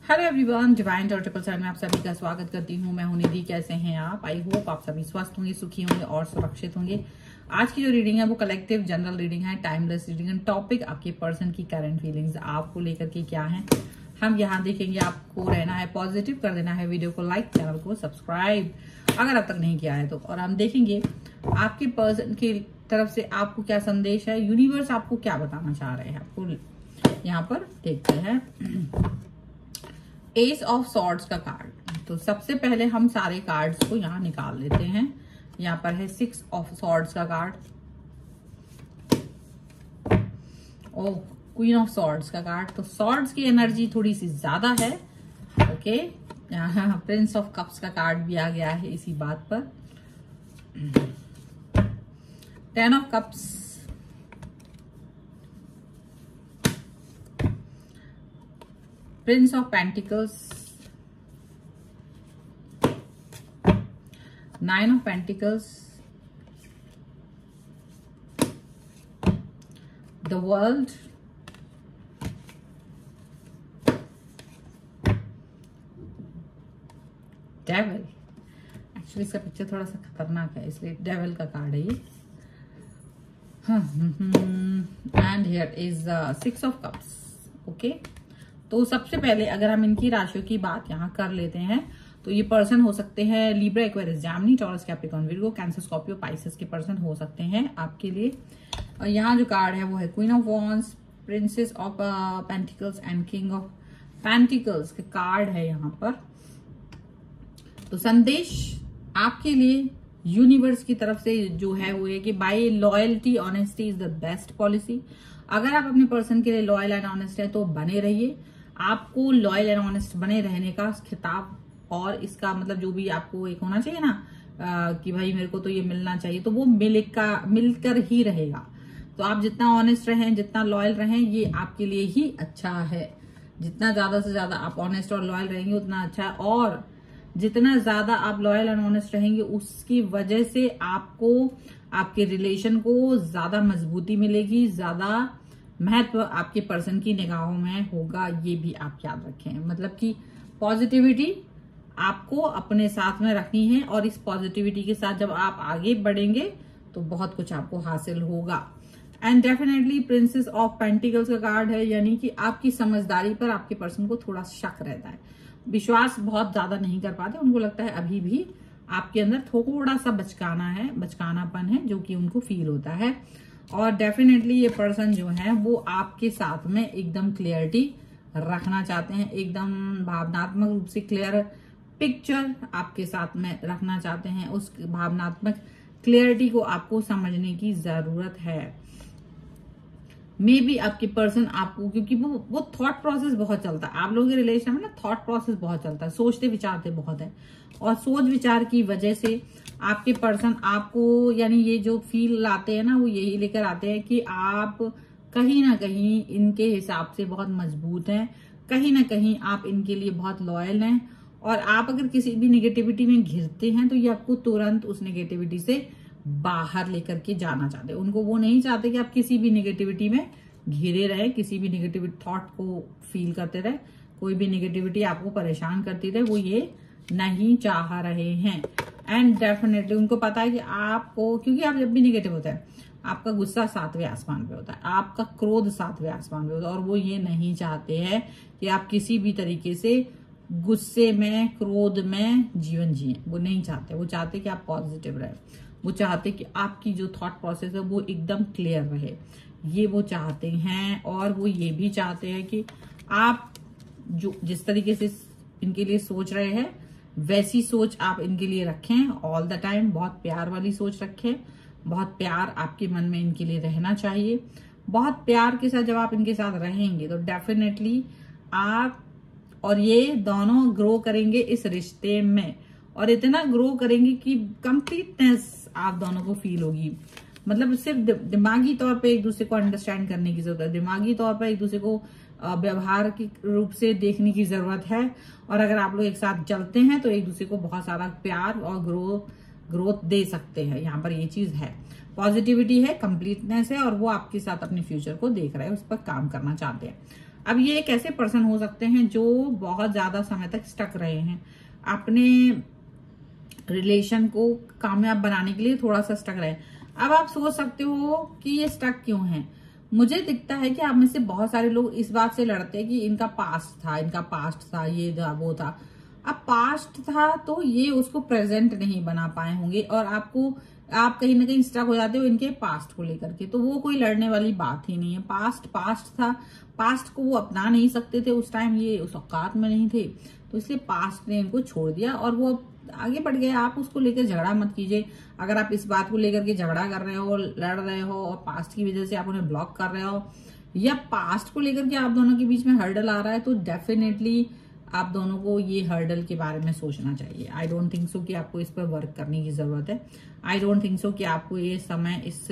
Hello everyone, divine Tor 777 में आप सभी का स्वागत करती हूँ। मैं हूं निधि। कैसे हैं आप? आई होप आप सभी स्वस्थ होंगे, सुखी होंगे और सुरक्षित होंगे। आज की जो रीडिंग है वो कलेक्टिव जनरल रीडिंग है, टाइमलेस रीडिंग है। टॉपिक आपके पर्सन की करंट फीलिंग्स आपको लेकर के क्या है हम यहाँ देखेंगे। आपको रहना है पॉजिटिव, कर देना है वीडियो को लाइक, चैनल को सब्सक्राइब अगर अब तक नहीं किया है तो। और हम देखेंगे आपके पर्सन की तरफ से आपको क्या संदेश है, यूनिवर्स आपको क्या बताना चाह रहे हैं। आपको यहाँ पर देखते हैं एस ऑफ सॉर्ड्स का कार्ड। तो सबसे पहले हम सारे कार्ड्स को यहाँ निकाल लेते हैं। यहाँ पर है 6 ऑफ सॉर्ड्स का card, oh queen of swords का कार्ड। तो सॉर्ड्स की एनर्जी थोड़ी सी ज्यादा है। ओके, यहाँ प्रिंस ऑफ कप्स का कार्ड भी आ गया है इसी बात पर। 10 of cups, Prince of Pentacles, 9 of Pentacles, the World, Devil। Actually इसका पिक्चर थोड़ा सा खतरनाक है इसलिए डेविल का कार्ड है ये। And here is 6 of cups. Okay, तो सबसे पहले अगर हम इनकी राशियों की बात यहाँ कर लेते हैं तो ये पर्सन हो सकते हैं Libra, Aquarius, Jaimini, taurus, Capricorn, Virgo, cancer, Scorpio, Pisces के पर्सन हो सकते हैं आपके लिए। और यहाँ जो कार्ड है वो है queen of wands, princess of pentacles and king of pentacles के कार्ड है यहाँ पर। तो संदेश आपके लिए यूनिवर्स की तरफ से जो है वो है कि by loyalty honesty is the best policy. अगर आप अपने पर्सन के लिए लॉयल एंड ऑनेस्ट है तो बने रहिए। आपको लॉयल एंड ऑनेस्ट बने रहने का खिताब और इसका मतलब जो भी आपको एक होना चाहिए ना कि भाई मेरे को तो ये मिलना चाहिए, तो वो मिलकर ही रहेगा। तो आप जितना ऑनेस्ट रहें, जितना लॉयल रहें, ये आपके लिए ही अच्छा है। जितना ज्यादा से ज्यादा आप ऑनेस्ट और लॉयल रहेंगे उतना अच्छा है। और जितना ज्यादा आप लॉयल एंड ऑनेस्ट रहेंगे उसकी वजह से आपको आपके रिलेशन को ज्यादा मजबूती मिलेगी, ज्यादा महत्व आपके पर्सन की निगाहों में होगा। ये भी आप याद रखें। मतलब कि पॉजिटिविटी आपको अपने साथ में रखनी है और इस पॉजिटिविटी के साथ जब आप आगे बढ़ेंगे तो बहुत कुछ आपको हासिल होगा। And definitely princess of pentacles का कार्ड है, यानी कि आपकी समझदारी पर आपके पर्सन को थोड़ा शक रहता है, विश्वास बहुत ज्यादा नहीं कर पाते। उनको लगता है अभी भी आपके अंदर थोड़ा सा बचकानापन है जो कि उनको फील होता है। और डेफिनेटली ये पर्सन जो है वो आपके साथ में एकदम क्लियरिटी रखना चाहते हैं, एकदम भावनात्मक रूप से क्लियर पिक्चर आपके साथ में रखना चाहते हैं। उस भावनात्मक क्लियरिटी को आपको समझने की जरूरत है। मे बी आपके पर्सन आपको, क्योंकि वो थॉट प्रोसेस बहुत चलता है आप लोगों के रिलेशन में ना, थॉट प्रोसेस बहुत चलता है, सोचते विचारते बहुत है। और सोच विचार की वजह से आपके पर्सन आपको, यानी ये जो फील लाते हैं ना, वो यही लेकर आते हैं कि आप कहीं ना कहीं इनके हिसाब से बहुत मजबूत हैं, कहीं ना कहीं आप इनके लिए बहुत लॉयल हैं। और आप अगर किसी भी निगेटिविटी में घिरते हैं तो ये आपको तुरंत उस निगेटिविटी से बाहर लेकर के जाना चाहते हैं। उनको वो नहीं चाहते कि आप किसी भी निगेटिविटी में घिरे रहे, किसी भी निगेटिव थॉट को फील करते रहे, कोई भी निगेटिविटी आपको परेशान करती रहे, वो ये नहीं चाह रहे हैं। एंड डेफिनेटली उनको पता है कि आपको, क्योंकि आप जब भी निगेटिव होता है आपका गुस्सा 7वें आसमान पे होता है, आपका क्रोध 7वें आसमान पे होता है। और वो ये नहीं चाहते हैं कि आप किसी भी तरीके से गुस्से में, क्रोध में जीवन जिए। वो नहीं चाहते। वो चाहते कि आप पॉजिटिव रहे, वो चाहते कि आपकी जो थॉट प्रोसेस है वो एकदम क्लियर रहे, ये वो चाहते हैं। और वो ये भी चाहते हैं कि आप जो जिस तरीके से इनके लिए सोच रहे हैं वैसी सोच आप इनके लिए रखें ऑल द टाइम। बहुत प्यार वाली सोच रखें, बहुत प्यार आपके मन में इनके लिए रहना चाहिए। बहुत प्यार के साथ जब आप इनके साथ रहेंगे तो डेफिनेटली आप और ये दोनों ग्रो करेंगे इस रिश्ते में, और इतना ग्रो करेंगे कि कंप्लीटनेस आप दोनों को फील होगी। मतलब सिर्फ दिमागी तौर पे एक दूसरे को अंडरस्टैंड करने की जरूरत है, दिमागी तौर पर एक दूसरे को व्यवहार के रूप से देखने की जरूरत है। और अगर आप लोग एक साथ चलते हैं तो एक दूसरे को बहुत सारा प्यार और ग्रोथ दे सकते हैं। यहाँ पर ये चीज है, पॉजिटिविटी है, कंप्लीटनेस है, और वो आपके साथ अपने फ्यूचर को देख रहे हैं, उस पर काम करना चाहते हैं। अब ये एक ऐसे पर्सन हो सकते हैं जो बहुत ज्यादा समय तक स्टक रहे हैं, अपने रिलेशन को कामयाब बनाने के लिए थोड़ा सा स्टक रहे। अब आप सोच सकते हो कि ये स्टक क्यों है। मुझे दिखता है कि आप में से बहुत सारे लोग इस बात से लड़ते हैं कि इनका पास्ट था, ये था, वो था। अब पास्ट था तो ये उसको प्रेजेंट नहीं बना पाए होंगे, और आप कहीं ना कहीं स्टक हो जाते हो इनके पास्ट को लेकर के। तो वो कोई लड़ने वाली बात ही नहीं है। पास्ट था, पास्ट को वो अपना नहीं सकते थे, उस टाइम ये उस औकात में नहीं थे, तो इसलिए पास्ट ने इनको छोड़ दिया और वो आगे बढ़ गए। आप उसको लेकर झगड़ा मत कीजिए। अगर आप इस बात को लेकर के झगड़ा कर रहे हो, लड़ रहे हो, और पास्ट की वजह से आप उन्हें ब्लॉक कर रहे हो, या पास्ट को लेकर के आप दोनों के बीच में हर्डल आ रहा है, तो डेफिनेटली आप दोनों को ये हर्डल के बारे में सोचना चाहिए। आई डोंट थिंक सो कि आपको इस पर वर्क करने की जरूरत है। आई डोंट थिंक सो कि आपको ये समय इस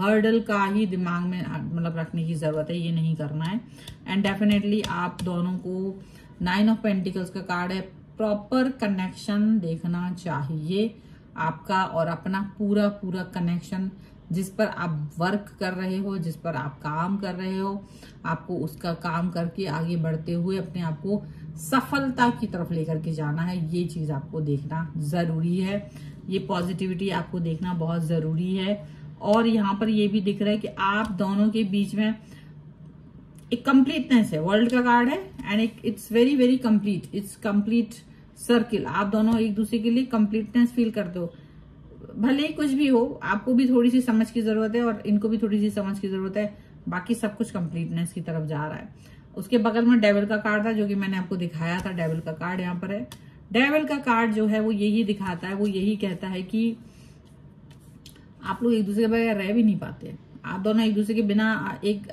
हर्डल का ही दिमाग में मतलब रखने की जरूरत है, ये नहीं करना है। एंड डेफिनेटली आप दोनों को 9 ऑफ पेंटिकल्स का कार्ड है, प्रॉपर कनेक्शन देखना चाहिए आपका और अपना पूरा कनेक्शन, जिस पर आप वर्क कर रहे हो, जिस पर आप काम कर रहे हो, आपको उसका काम करके आगे बढ़ते हुए अपने आप को सफलता की तरफ लेकर के जाना है। ये चीज आपको देखना जरूरी है, ये पॉजिटिविटी आपको देखना बहुत जरूरी है। और यहाँ पर ये भी दिख रहा है कि आप दोनों के बीच में एक कंप्लीटनेस है। वर्ल्ड का कार्ड है and it's very very complete, it's complete circle. आप दोनों एक दूसरे के लिए कंप्लीटनेस फील करते हो। भले ही कुछ भी हो, आपको भी थोड़ी सी समझ की जरूरत है और इनको भी थोड़ी सी समझ की जरूरत है, बाकी सब कुछ कंप्लीटनेस की तरफ जा रहा है। उसके बगल में डेविल का कार्ड था जो कि मैंने आपको दिखाया था। डेविल का कार्ड यहाँ पर है। डेविल का कार्ड जो है वो यही दिखाता है, वो यही कहता है कि आप लोग एक दूसरे के बगैर रह भी नहीं पाते। आप दोनों एक दूसरे के बिना एक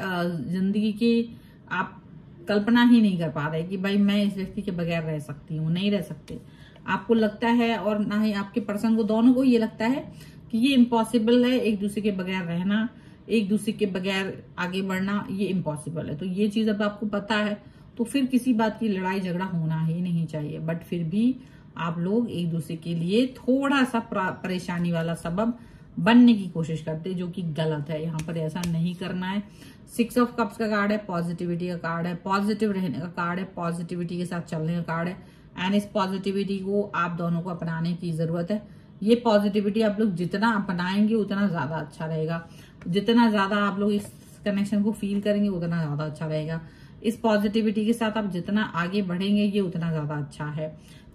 जिंदगी की आप कल्पना ही नहीं कर पा रहे कि भाई मैं इस व्यक्ति के बगैर रह सकती हूँ, नहीं रह सकते। आपको लगता है और ना ही आपके पर्सन को, दोनों को ये लगता है कि ये इम्पॉसिबल है, एक दूसरे के बगैर रहना, एक दूसरे के बगैर आगे बढ़ना, ये इम्पॉसिबल है। तो ये चीज अब आपको पता है, तो फिर किसी बात की लड़ाई झगड़ा होना ही नहीं चाहिए। बट फिर भी आप लोग एक दूसरे के लिए थोड़ा सा परेशानी वाला सबब बनने की कोशिश करते हैं, जो कि गलत है। यहाँ पर ऐसा नहीं करना है। 6 ऑफ कप्स का कार्ड है, पॉजिटिविटी का कार्ड है, पॉजिटिव रहने का कार्ड है, पॉजिटिविटी के साथ चलने का कार्ड है। एंड इस पॉजिटिविटी को आप दोनों को अपनाने की जरूरत है। ये पॉजिटिविटी आप लोग जितना अपनाएंगे उतना ज्यादा अच्छा रहेगा। जितना ज्यादा आप लोग इस कनेक्शन को फील करेंगे उतना ज्यादा अच्छा रहेगा। इस पॉजिटिविटी के साथ आप जितना आगे बढ़ेंगे ये उतना ज्यादा अच्छा है।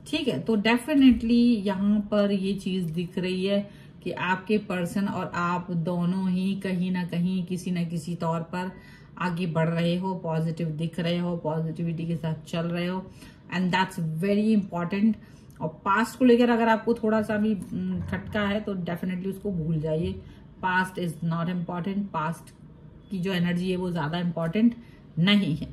ठीक है, तो डेफिनेटली यहाँ पर ये चीज दिख रही है कि आपके पर्सन और आप दोनों ही कहीं ना कहीं किसी न किसी तौर पर आगे बढ़ रहे हो, पॉजिटिव दिख रहे हो, पॉजिटिविटी के साथ चल रहे हो, एंड दैट्स वेरी इंपॉर्टेंट। और पास्ट को लेकर अगर आपको थोड़ा सा भी खटका है तो डेफिनेटली उसको भूल जाइए। Past is not important, past की जो एनर्जी है वो ज्यादा इम्पॉर्टेंट नहीं है।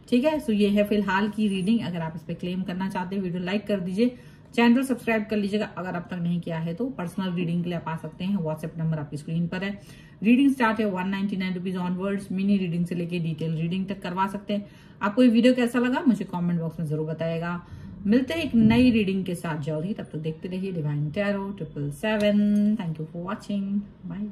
ठीक है, सो ये है फिलहाल की रीडिंग। अगर आप इस पे क्लेम करना चाहते हैं वीडियो लाइक कर दीजिए, चैनल सब्सक्राइब कर लीजिएगा अगर अब तक नहीं किया है तो। पर्सनल रीडिंग के लिए आप आ सकते हैं, व्हाट्सएप नंबर आपकी स्क्रीन पर है। रीडिंग स्टार्ट है 199 रुपीज ऑनवर्ड्स। मिनी रीडिंग से लेके डिटेल रीडिंग तक करवा सकते हैं। आपको ये वीडियो कैसा लगा मुझे कमेंट बॉक्स में जरूर बताएगा। मिलते हैं एक नई रीडिंग के साथ जल्द ही, तब तक देखते रहिए divine tarot 777। Thank you for watching, bye.